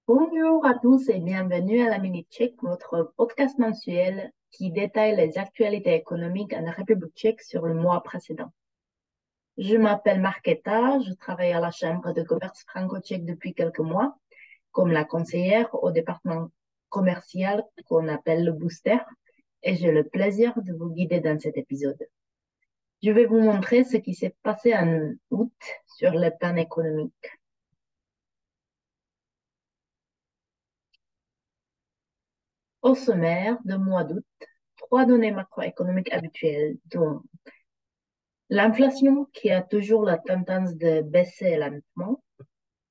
Bonjour à tous et bienvenue à la Minute Tchèque, votre podcast mensuel qui détaille les actualités économiques en République tchèque sur le mois précédent. Je m'appelle Marketa, je travaille à la Chambre de commerce franco-tchèque depuis quelques mois, comme la conseillère au département commercial qu'on appelle le Booster, et j'ai le plaisir de vous guider dans cet épisode. Je vais vous montrer ce qui s'est passé en août sur le plan économique. Au sommaire du mois d'août, trois données macroéconomiques habituelles, dont l'inflation qui a toujours la tendance de baisser lentement,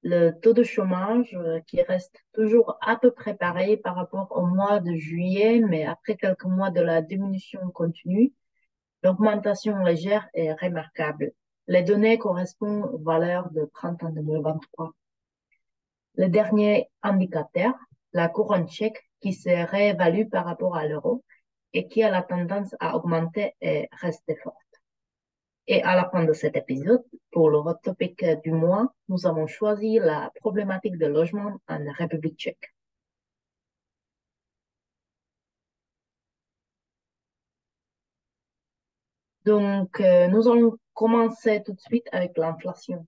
le taux de chômage qui reste toujours à peu près pareil par rapport au mois de juillet, mais après quelques mois de la diminution continue, l'augmentation légère est remarquable. Les données correspondent aux valeurs de printemps 2023. Le dernier indicateur, la couronne tchèque, qui se réévalue par rapport à l'euro et qui a la tendance à augmenter et rester forte. Et à la fin de cet épisode, pour le hot topic du mois, nous avons choisi la problématique de logement en République tchèque. Donc, nous allons commencer tout de suite avec l'inflation.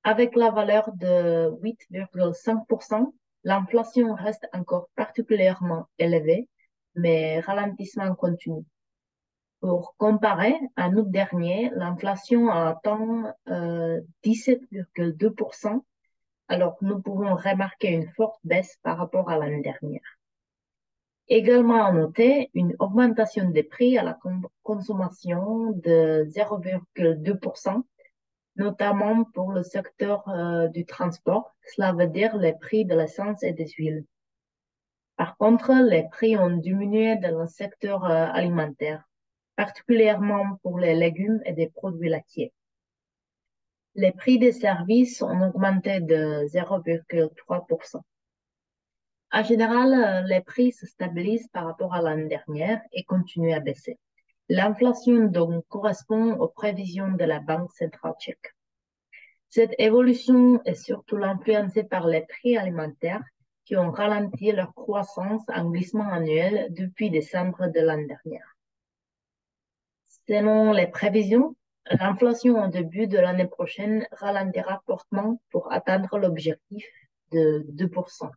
Avec la valeur de 8,5%, l'inflation reste encore particulièrement élevée, mais ralentissement continu. Pour comparer, en août dernier, l'inflation a atteint 17,2%, alors nous pouvons remarquer une forte baisse par rapport à l'année dernière. Également à noter une augmentation des prix à la consommation de 0,2%, notamment pour le secteur du transport. Cela veut dire les prix de l'essence et des huiles. Par contre, les prix ont diminué dans le secteur alimentaire, particulièrement pour les légumes et des produits laitiers. Les prix des services ont augmenté de 0,3%. En général, les prix se stabilisent par rapport à l'année dernière et continuent à baisser. L'inflation donc correspond aux prévisions de la Banque centrale tchèque. Cette évolution est surtout influencée par les prix alimentaires qui ont ralenti leur croissance en glissement annuel depuis décembre de l'année dernière. Selon les prévisions, l'inflation au début de l'année prochaine ralentira fortement pour atteindre l'objectif de 2%.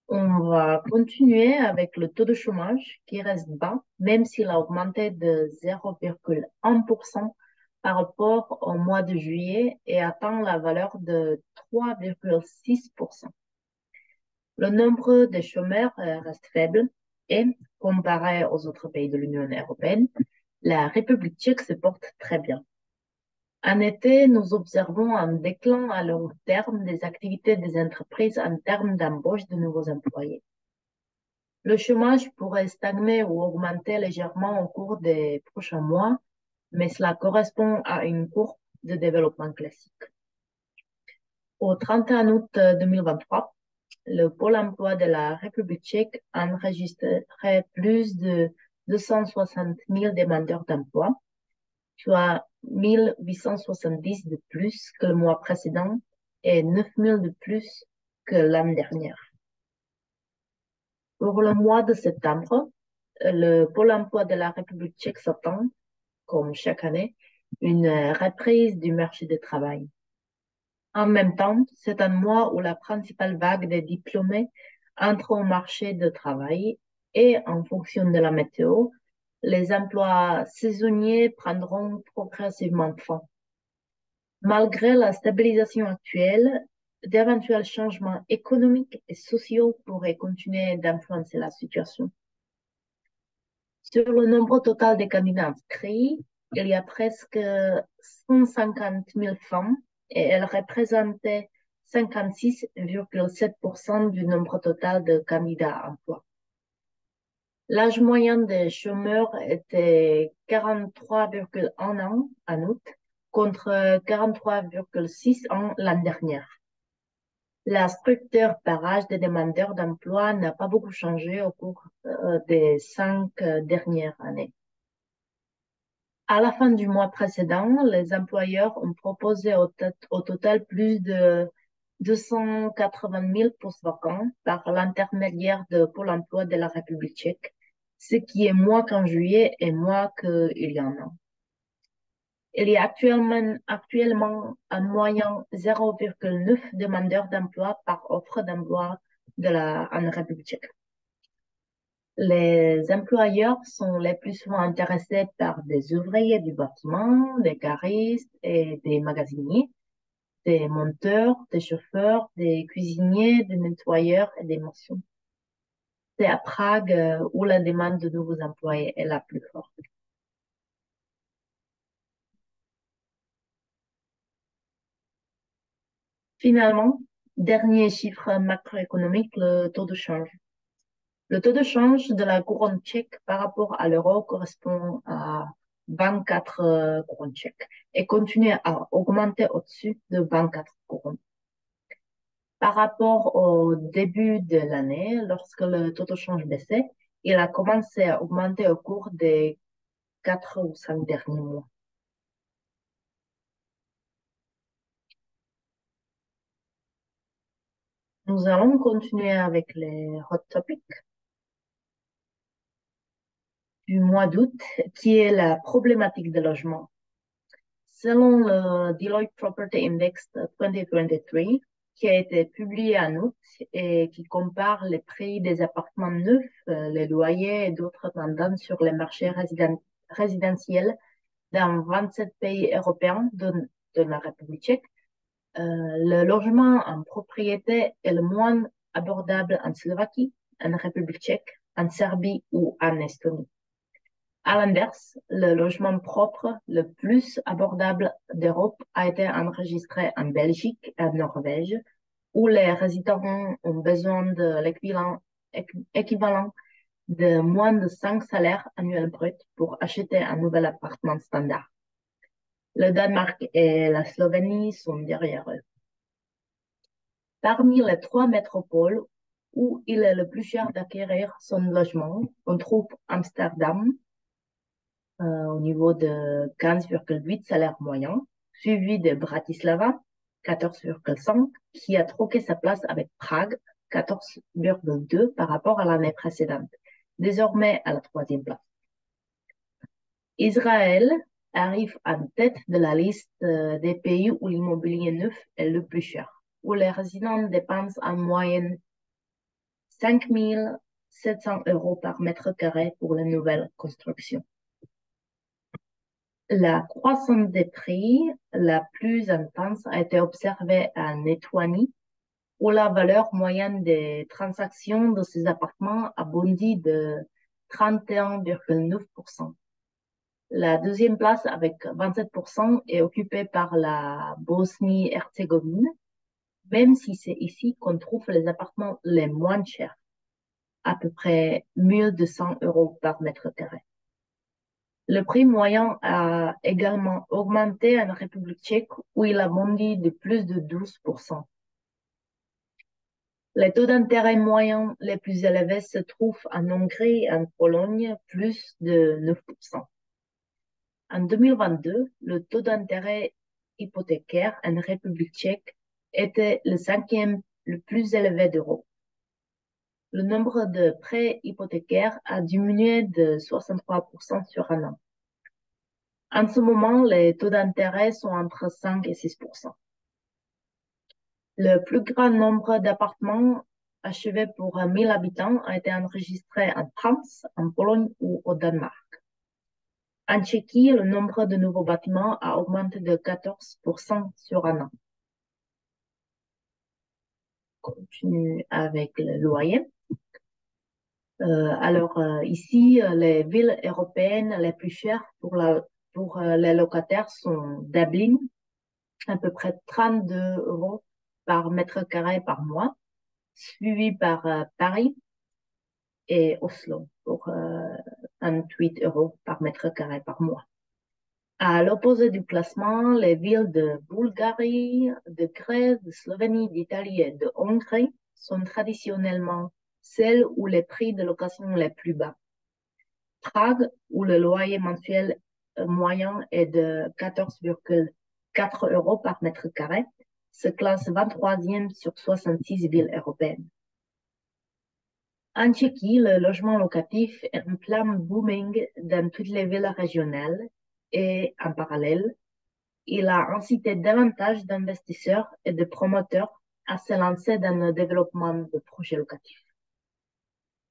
On va continuer avec le taux de chômage qui reste bas, même s'il a augmenté de 0,1% par rapport au mois de juillet et atteint la valeur de 3,6%. Le nombre de chômeurs reste faible et, comparé aux autres pays de l'Union européenne, la République tchèque se porte très bien. En été, nous observons un déclin à long terme des activités des entreprises en termes d'embauche de nouveaux employés. Le chômage pourrait stagner ou augmenter légèrement au cours des prochains mois, mais cela correspond à une courbe de développement classique. Au 31 août 2023, le Pôle emploi de la République tchèque enregistrait plus de 260 000 demandeurs d'emploi, soit 1870 de plus que le mois précédent et 9 000 de plus que l'année dernière. Pour le mois de septembre, le Pôle emploi de la République tchèque s'attend, comme chaque année, une reprise du marché du travail. En même temps, c'est un mois où la principale vague des diplômés entre au marché du travail et, en fonction de la météo, les emplois saisonniers prendront progressivement fin. Malgré la stabilisation actuelle, d'éventuels changements économiques et sociaux pourraient continuer d'influencer la situation. Sur le nombre total des candidats inscrits, il y a presque 150 000 femmes et elles représentaient 56,7% du nombre total de candidats à emploi. L'âge moyen des chômeurs était 43,1 ans en août contre 43,6 ans l'année dernière. La structure par âge des demandeurs d'emploi n'a pas beaucoup changé au cours des 5 dernières années. À la fin du mois précédent, les employeurs ont proposé au total plus de 280 000 postes vacants par l'intermédiaire de Pôle emploi de la République tchèque, ce qui est moins qu'en juillet et moins qu'il y en a. Il y a actuellement en moyenne 0,9 demandeurs d'emploi par offre d'emploi en République tchèque. Les employeurs sont les plus souvent intéressés par des ouvriers du bâtiment, des caristes et des magasiniers, des monteurs, des chauffeurs, des cuisiniers, des nettoyeurs et des maçons. C'est à Prague où la demande de nouveaux employés est la plus forte. Finalement, dernier chiffre macroéconomique, le taux de change. Le taux de change de la couronne tchèque par rapport à l'euro correspond à 24 couronnes tchèques et continue à augmenter au-dessus de 24 couronnes. Par rapport au début de l'année, lorsque le taux de change baissait, il a commencé à augmenter au cours des 4 ou 5 derniers mois. Nous allons continuer avec les hot topics du mois d'août, qui est la problématique des logements. Selon le Deloitte Property Index 2023, qui a été publié en août et qui compare les prix des appartements neufs, les loyers et d'autres tendances sur les marchés résidentiels dans 27 pays européens de la République tchèque, le logement en propriété est le moins abordable en Slovaquie, en République tchèque, en Serbie ou en Estonie. À l'inverse, le logement propre le plus abordable d'Europe a été enregistré en Belgique et en Norvège, où les résidents ont besoin de équivalent de moins de 5 salaires annuels bruts pour acheter un nouvel appartement standard. Le Danemark et la Slovénie sont derrière eux. Parmi les 3 métropoles où il est le plus cher d'acquérir son logement, on trouve Amsterdam, au niveau de 15,8 salaires moyens, suivi de Bratislava, 14,5, qui a troqué sa place avec Prague, 14,2 par rapport à l'année précédente, désormais à la troisième place. Israël arrive en tête de la liste des pays où l'immobilier neuf est le plus cher, où les résidents dépensent en moyenne 5 700 € par mètre carré pour les nouvelles constructions. La croissance des prix la plus intense a été observée en Lettonie, où la valeur moyenne des transactions de ces appartements a bondi de 31,9%. La deuxième place, avec 27%, est occupée par la Bosnie-Herzégovine, même si c'est ici qu'on trouve les appartements les moins chers, à peu près 1200 € par mètre carré. Le prix moyen a également augmenté en République tchèque, où il a bondi de plus de 12%. Les taux d'intérêt moyens les plus élevés se trouvent en Hongrie et en Pologne, plus de 9%. En 2022, le taux d'intérêt hypothécaire en République tchèque était le 5e le plus élevé d'Europe. Le nombre de prêts hypothécaires a diminué de 63% sur un an. En ce moment, les taux d'intérêt sont entre 5 et 6%. Le plus grand nombre d'appartements achevés pour 1000 habitants a été enregistré en France, en Pologne ou au Danemark. En Tchéquie, le nombre de nouveaux bâtiments a augmenté de 14% sur un an. On continue avec le loyer. Ici, les villes européennes les plus chères pour les locataires sont Dublin, à peu près 32 € par mètre carré par mois, suivi par Paris et Oslo pour 28 € par mètre carré par mois. À l'opposé du classement, les villes de Bulgarie, de Grèce, de Slovénie, d'Italie et de Hongrie sont traditionnellement celles où les prix de location les plus bas. Prague, où le loyer mensuel moyen est de 14,4 euros par mètre carré, se classe 23e sur 66 villes européennes. En Tchéquie, le logement locatif est en plein booming dans toutes les villes régionales et, en parallèle, il a incité davantage d'investisseurs et de promoteurs à se lancer dans le développement de projets locatifs.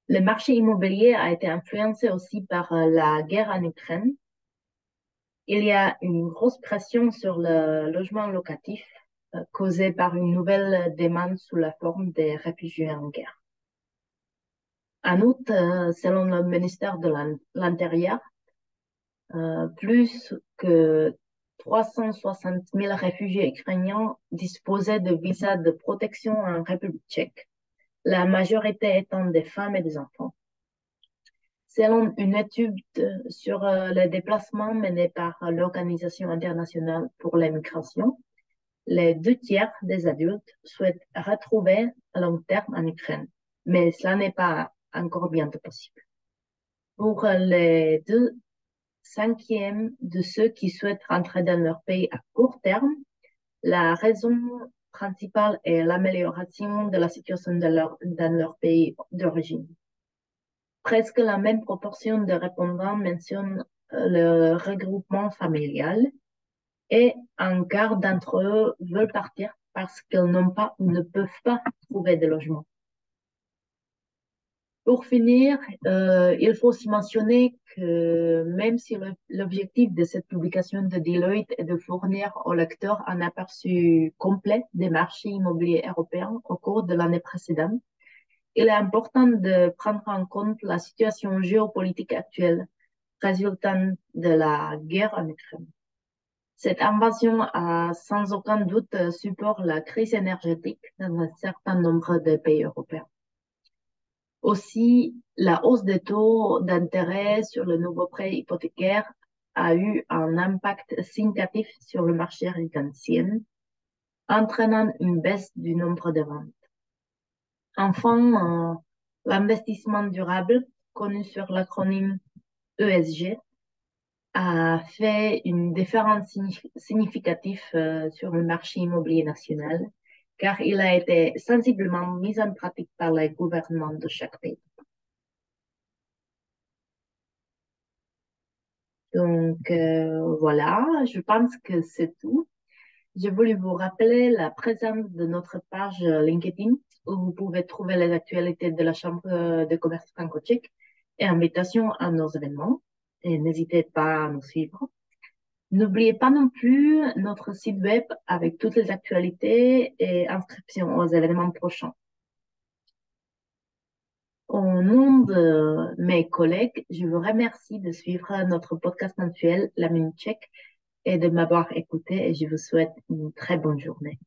Le marché immobilier a été influencé aussi par la guerre en Ukraine. Il y a une grosse pression sur le logement locatif causée par une nouvelle demande sous la forme des réfugiés en guerre. En outre, selon le ministère de l'Intérieur, plus que 360 000 réfugiés ukrainiens disposaient de visas de protection en République tchèque, la majorité étant des femmes et des enfants. Selon une étude sur les déplacements menée par l'Organisation internationale pour les migrations, les 2 tiers des adultes souhaitent retrouver à long terme en Ukraine, mais cela n'est pas encore bientôt possible. Pour les 2/5 de ceux qui souhaitent rentrer dans leur pays à court terme, la raison principale est l'amélioration de la situation dans leur pays d'origine. Presque la même proportion de répondants mentionne le regroupement familial et un quart d'entre eux veulent partir parce qu'ils n'ont pas ou ne peuvent pas trouver de logement. Pour finir, il faut aussi mentionner que même si l'objectif de cette publication de Deloitte est de fournir aux lecteurs un aperçu complet des marchés immobiliers européens au cours de l'année précédente, il est important de prendre en compte la situation géopolitique actuelle résultant de la guerre en Ukraine. Cette invasion a sans aucun doute support la crise énergétique dans un certain nombre de pays européens. Aussi, la hausse des taux d'intérêt sur le nouveau prêt hypothécaire a eu un impact significatif sur le marché résidentiel, entraînant une baisse du nombre de ventes. Enfin, l'investissement durable, connu sur l'acronyme ESG, a fait une différence significative sur le marché immobilier national, car il a été sensiblement mis en pratique par les gouvernements de chaque pays. Donc voilà, je pense que c'est tout. Je voulais vous rappeler la présence de notre page LinkedIn où vous pouvez trouver les actualités de la Chambre de commerce franco-tchèque et invitations à nos événements. Et n'hésitez pas à nous suivre. N'oubliez pas non plus notre site web avec toutes les actualités et inscriptions aux événements prochains. Au nom de mes collègues, je vous remercie de suivre notre podcast mensuel, La Minute Tchèque, et de m'avoir écouté et je vous souhaite une très bonne journée.